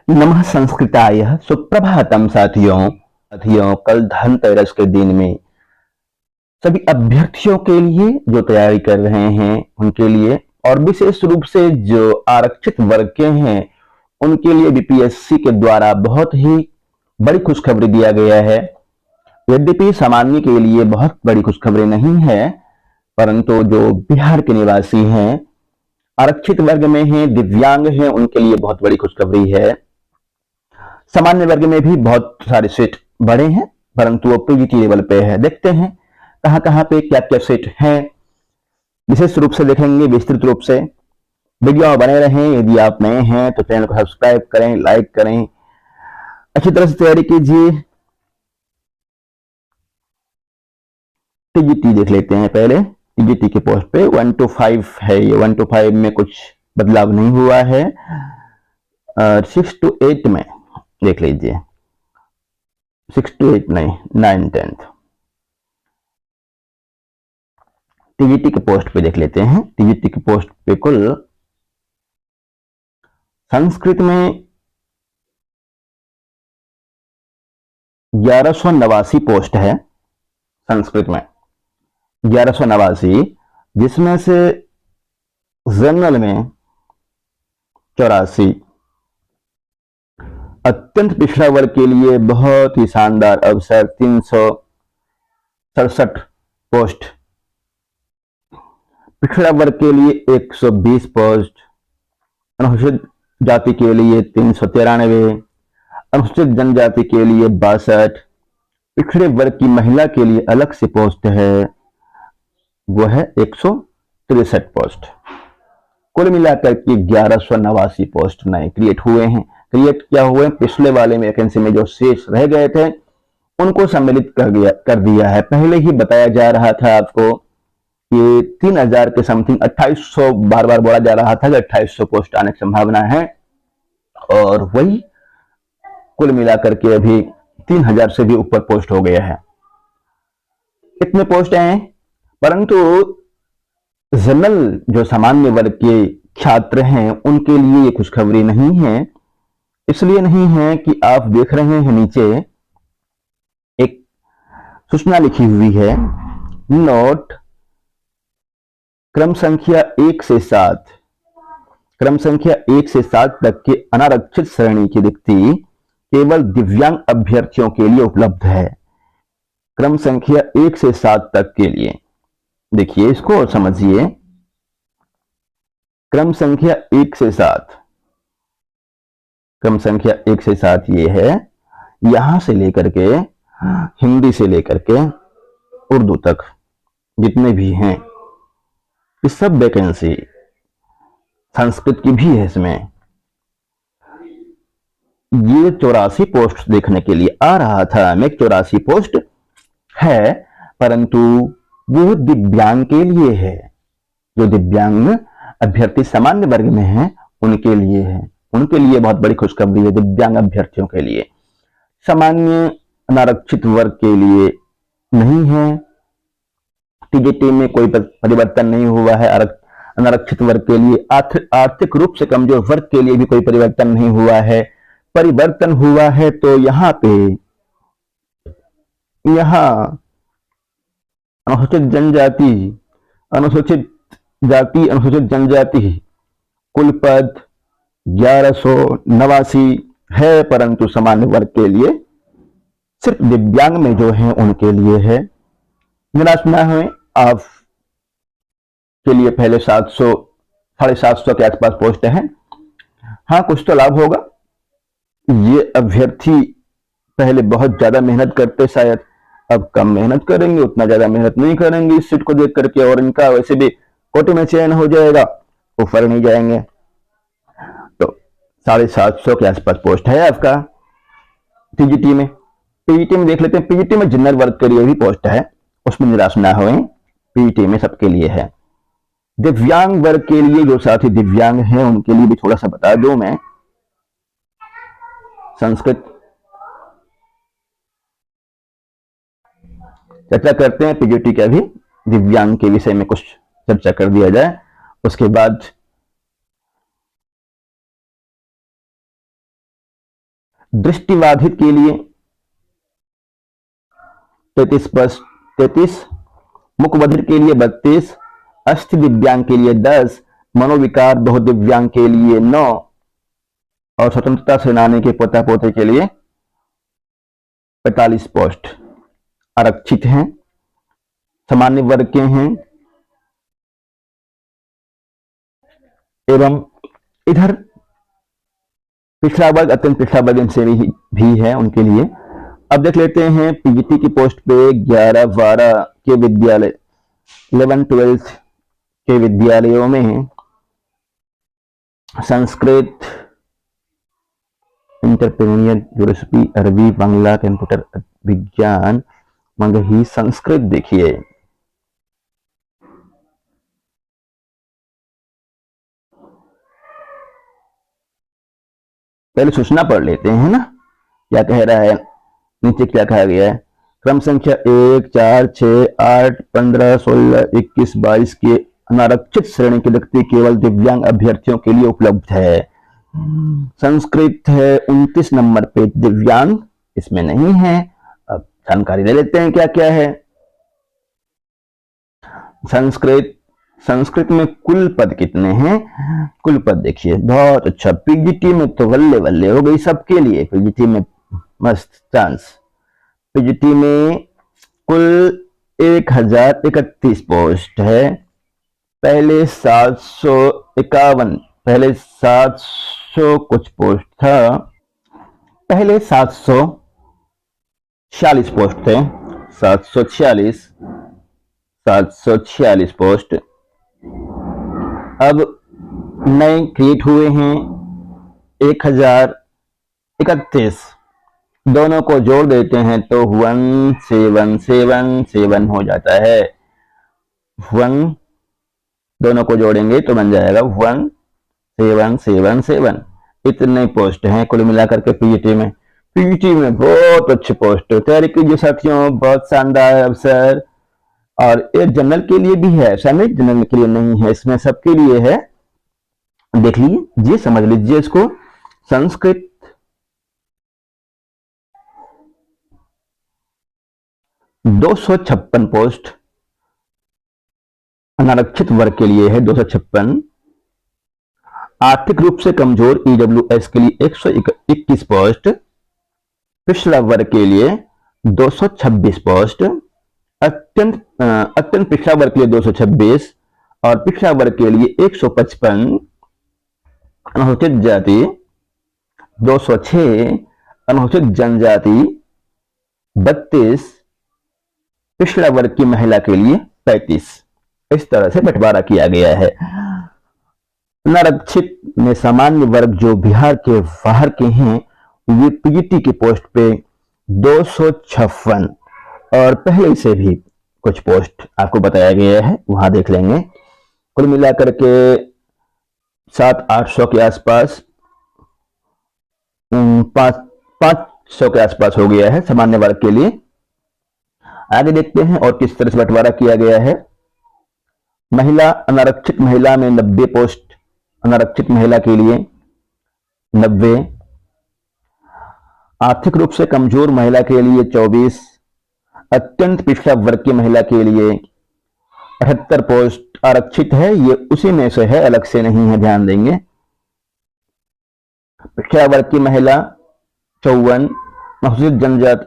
नमः संस्कृताय सुप्रभातम साथियों कल धनतेरस के दिन में सभी अभ्यर्थियों के लिए जो तैयारी कर रहे हैं उनके लिए और विशेष रूप से जो आरक्षित वर्ग के हैं उनके लिए बीपीएससी के द्वारा बहुत ही बड़ी खुशखबरी दिया गया है। यद्यपि सामान्य के लिए बहुत बड़ी खुशखबरी नहीं है, परंतु जो बिहार के निवासी हैं, आरक्षित वर्ग में हैं, दिव्यांग हैं, उनके लिए बहुत बड़ी खुशखबरी है। सामान्य वर्ग में भी बहुत सारे सीट बड़े हैं, परंतु वो पीजीटी लेवल पे है। देखते हैं कहां कहां पे क्या क्या सीट हैं, विशेष रूप से देखेंगे, विस्तृत रूप से। वीडियो में बने रहें। यदि आप नए हैं तो चैनल को सब्सक्राइब करें, लाइक करें, अच्छी तरह से तैयारी कीजिए। टीजीटी देख लेते हैं पहले। टीजीटी के पोस्ट पे 1 to 5 है, ये 1 to 5 में कुछ बदलाव नहीं हुआ है। 6 to 8 में देख लीजिए, 6 to 8 नहीं, 9 10th। टीजीटी के पोस्ट पे देख लेते हैं। टीजीटी के पोस्ट पे कुल संस्कृत में 1189 पोस्ट है। संस्कृत में 1189, जिसमें से जनरल में 84। अत्यंत पिछड़ा वर्ग के लिए बहुत ही शानदार अवसर, 367 पोस्ट। पिछड़ा वर्ग के लिए 120 पोस्ट, अनुसूचित जाति के लिए 393, अनुसूचित जनजाति के लिए 62, पिछड़े वर्ग की महिला के लिए अलग से पोस्ट है, वो है 163 पोस्ट। कुल मिलाकर के 1189 पोस्ट नए क्रिएट हुए हैं। क्रिएट क्या हुए? पिछले वाले वैकेंसी में जो शेष रह गए थे उनको सम्मिलित कर दिया है। पहले ही बताया जा रहा था आपको कि 3000 के समथिंग 2800 बार बार बोला जा रहा था कि 2800 पोस्ट आने की संभावना है, और वही कुल मिलाकर के अभी 3000 से भी ऊपर पोस्ट हो गया है। इतने पोस्ट हैं, परंतु जनरल जो सामान्य वर्ग के छात्र हैं उनके लिए ये खुशखबरी नहीं है। इसलिए नहीं है कि आप देख रहे हैं नीचे एक सूचना लिखी हुई है, नोट क्रम संख्या 1 से 7, क्रम संख्या 1 से 7 तक के अनारक्षित श्रेणी की रिक्ति केवल दिव्यांग अभ्यर्थियों के लिए उपलब्ध है। क्रम संख्या 1 से 7 तक के लिए देखिए, इसको और समझिए। क्रम संख्या 1 से 7, क्रम संख्या 1 से 7 ये है, यहां से लेकर के हिंदी से लेकर के उर्दू तक जितने भी हैं, ये सब वैकेंसी संस्कृत की भी है। इसमें ये 84 पोस्ट देखने के लिए आ रहा था हमें, 84 पोस्ट है, परंतु वो दिव्यांग के लिए है। जो दिव्यांग अभ्यर्थी सामान्य वर्ग में हैं उनके लिए है। उनके लिए बहुत बड़ी खुशखबरी है, दिव्यांग अभ्यर्थियों के लिए। सामान्य अनारक्षित वर्ग के लिए नहीं है। टीजीटी में कोई परिवर्तन नहीं हुआ है। अनारक्षित वर्ग के लिए, आर्थिक रूप से कमजोर वर्ग के लिए भी कोई परिवर्तन नहीं हुआ है। परिवर्तन हुआ है तो यहां अनुसूचित जनजाति, अनुसूचित जाति, अनुसूचित जनजाति कुल पद 1189 है, परंतु सामान्य वर्ग के लिए सिर्फ दिव्यांग में जो है उनके लिए है। निराश न हुए, आप के लिए पहले 700 750 के आसपास पोस्ट है। हाँ, कुछ तो लाभ होगा। ये अभ्यर्थी पहले बहुत ज्यादा मेहनत करते, शायद अब कम मेहनत करेंगे, उतना ज्यादा मेहनत नहीं करेंगे इस सीट को देख करके, और इनका वैसे भी कोटे में चयन हो जाएगा, ऊपर नहीं जाएंगे। तो 750 के आसपास पोस्ट है आपका टीजीटी में। पीजीटी में देख लेते हैं। पीजीटी में जनरल वर्ग के लिए भी पोस्ट है, उसमें निराश ना हुए, पीजीटी में सबके लिए है। दिव्यांग वर्ग के लिए, जो साथी दिव्यांग हैं उनके लिए भी थोड़ा सा बता दूं मैं। संस्कृत चर्चा करते हैं, पीजीटी का भी दिव्यांग के विषय में कुछ चर्चा कर दिया जाए, उसके बाद दृष्टिबाधित के लिए 33, मुखबधिर के लिए 32, अस्थि दिव्यांग के लिए 10, मनोविकार बहुदिव्यांग के लिए 9 और स्वतंत्रता सेनानी के पोता पोते के लिए 45 पोस्ट आरक्षित हैं, सामान्य वर्ग के हैं। एवं इधर पिछड़ा वर्ग, अत्यंत पिछड़ा वर्ग इनसे भी है उनके लिए। अब देख लेते हैं पीजीटी की पोस्ट पे 11-12 के विद्यालय, 11-12 के विद्यालयों में संस्कृत, इंटरप्रेन्योर, ज्योग्राफी, अरबी, बांग्ला, कंप्यूटर विज्ञान, मगही, संस्कृत। देखिए पहले सूचना पढ़ लेते हैं ना, क्या कह रहा है, नीचे क्या कहा गया है। क्रम संख्या 1, 4, 6, 8, 15, 16, 21, 22 के अनारक्षित श्रेणी के व्यक्ति केवल दिव्यांग अभ्यर्थियों के लिए उपलब्ध है। संस्कृत है 29 नंबर पे, दिव्यांग इसमें नहीं है। अब जानकारी ले लेते हैं क्या क्या है। संस्कृत में कुल पद कितने हैं? कुल पद देखिए, बहुत अच्छा। पीजीटी में तो बल्ले बल्ले हो गई सबके लिए, पीजीटी में मस्त चांस। पीजीटी में कुल 1031 पोस्ट है। पहले 700 कुछ पोस्ट था, पहले 746 पोस्ट थे, 746 पोस्ट अब नए क्रिएट हुए हैं 1031। दोनों को जोड़ देते हैं तो 1777 हो जाता है। दोनों को जोड़ेंगे तो बन जाएगा 1777। इतने पोस्ट हैं कुल मिलाकर के पीजीटी में। पीजीटी में बहुत अच्छे पोस्ट, तैयारी कीजिए साथियों, बहुत शानदार अवसर। और एक जनरल के लिए भी है, शामिल जनरल के लिए नहीं है, इसमें सबके लिए है। देख लीजिए, समझ लीजिए इसको। संस्कृत 256 पोस्ट अनारक्षित वर्ग के लिए है, 256। आर्थिक रूप से कमजोर ईडब्ल्यूएस के लिए 121 पोस्ट, पिछड़ा वर्ग के लिए 226 पोस्ट, अत्यंत पिछड़ा वर्ग के लिए 226 और पिछड़ा वर्ग के लिए 155, अनुसूचित जाति 206, अनुसूचित जनजाति 32, पिछड़ा वर्ग की महिला के लिए 35। इस तरह से बंटवारा किया गया है। अनारक्षित में सामान्य वर्ग जो बिहार के बाहर के हैं वे पीजीटी की पोस्ट पे 256 और पहले से भी कुछ पोस्ट आपको बताया गया है, वहां देख लेंगे। कुल मिलाकर के 700-800 के आसपास, 500 के आसपास हो गया है सामान्य वर्ग के लिए। आगे देखते हैं और किस तरह से बंटवारा किया गया है। महिला, अनारक्षित महिला में 90 पोस्ट, अनारक्षित महिला के लिए 90। आर्थिक रूप से कमजोर महिला के लिए 24, अत्यंत पिछड़ा वर्ग की महिला के लिए 78 पोस्ट आरक्षित है। ये उसी में से है, अलग से नहीं है, ध्यान देंगे। पिछड़ा वर्ग की महिला 54,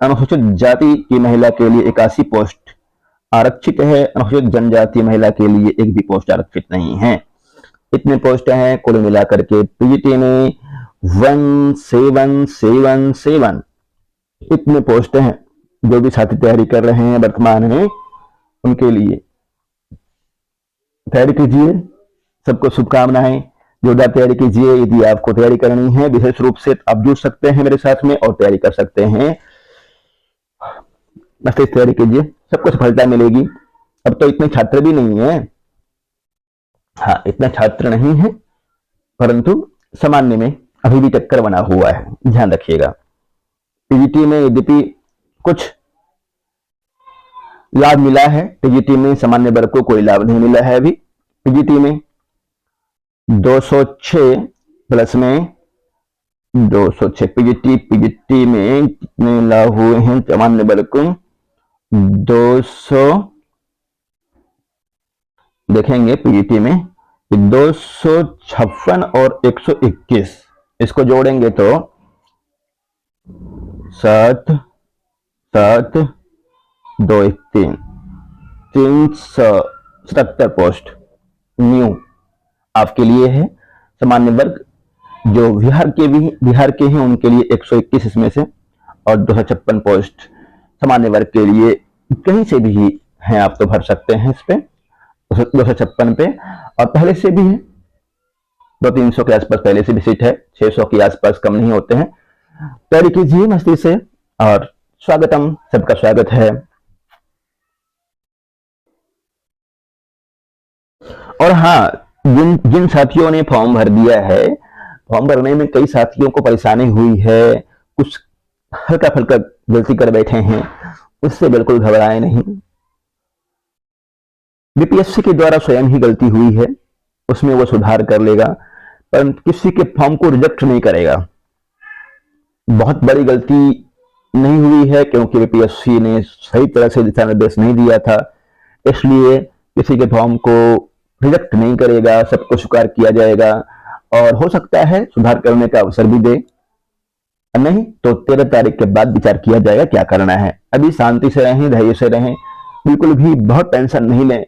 अनुसूचित जाति की महिला के लिए 81 पोस्ट आरक्षित है। अनुसूचित जनजाति महिला के लिए एक भी पोस्ट आरक्षित नहीं है। इतने पोस्ट हैं कुल मिलाकर के पीजीटी में 1777। इतने पोस्ट हैं। जो भी छात्र तैयारी कर रहे हैं वर्तमान में, उनके लिए तैयारी कीजिए। सबको शुभकामनाएं, जोरदार तैयारी कीजिए। यदि आपको तैयारी करनी है विशेष रूप से, आप जुड़ सकते हैं मेरे साथ में और तैयारी कर सकते हैं। बस तैयारी कीजिए, सबको सफलता मिलेगी। अब तो इतने छात्र भी नहीं है, हाँ इतना छात्र नहीं है, परंतु सामान्य में अभी भी टक्कर बना हुआ है, ध्यान रखिएगा। पीजीटी में यद्यपि कुछ लाभ मिला है, पीजीटी में सामान्य वर्ग को कोई लाभ नहीं मिला है। अभी पीजीटी में 206 प्लस में 206 पीजीटी में कितने लाभ हुए हैं सामान्य वर्ग को? 200 देखेंगे पीजीटी में 256 और 121, इसको जोड़ेंगे तो 7 7 2 1 3 377 पोस्ट न्यू आपके लिए है। सामान्य वर्ग जो बिहार के हैं उनके लिए 121 इसमें से, और 256 पोस्ट सामान्य वर्ग के लिए कहीं से भी हैं, आप तो भर सकते हैं इस पे 256 पे। और पहले से भी है 200-300 के आसपास पहले से भी सीट है, 600 के आसपास कम नहीं होते हैं। तैयारी कीजिए मस्ती से और स्वागतम, सबका स्वागत है। और हाँ, जिन साथियों ने फॉर्म भर दिया है, फॉर्म भरने में कई साथियों को परेशानी हुई है, कुछ हल्का फुल्का गलती कर बैठे हैं, उससे बिल्कुल घबराए नहीं। बीपीएससी के द्वारा स्वयं ही गलती हुई है, उसमें वो सुधार कर लेगा, पर किसी के फॉर्म को रिजेक्ट नहीं करेगा। बहुत बड़ी गलती नहीं हुई है क्योंकि बीपीएससी ने सही तरह से दिशा निर्देश नहीं दिया था, इसलिए किसी के फॉर्म को रिजेक्ट नहीं करेगा, सबको स्वीकार किया जाएगा और हो सकता है सुधार करने का अवसर भी दे, नहीं तो 13 तारीख के बाद विचार किया जाएगा क्या करना है। अभी शांति से रहें, धैर्य से रहें, बिल्कुल भी बहुत टेंशन नहीं लें।